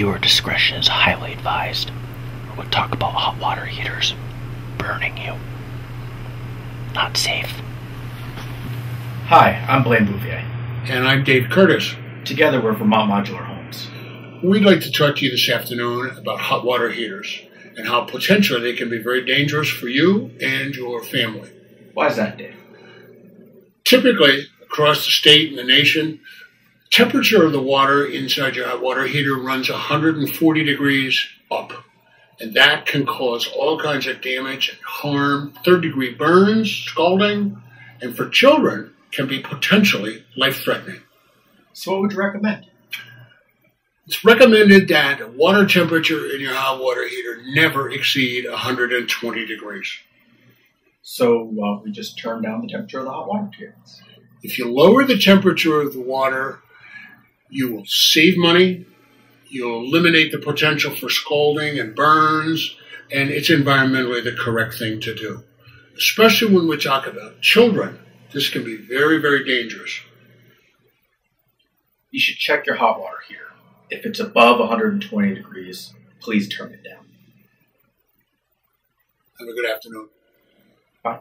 Viewer discretion is highly advised. We'll talk about hot water heaters burning you. Not safe. Hi, I'm Blaine Bouvier. And I'm Dave Curtis. Together we're Vermont Modular Homes. We'd like to talk to you this afternoon about hot water heaters and how potentially they can be very dangerous for you and your family. Why is that, Dave? Typically, across the state and the nation, temperature of the water inside your hot water heater runs 140 degrees up. And that can cause all kinds of damage and harm, third-degree burns, scalding, and for children can be potentially life-threatening. So what would you recommend? It's recommended that water temperature in your hot water heater never exceed 120 degrees. So we just turn down the temperature of the hot water heaters. If you lower the temperature of the water, you will save money, you'll eliminate the potential for scalding and burns, and it's environmentally the correct thing to do. Especially when we talk about children, this can be very, very dangerous. You should check your hot water heater. If it's above 120 degrees, please turn it down. Have a good afternoon. Bye.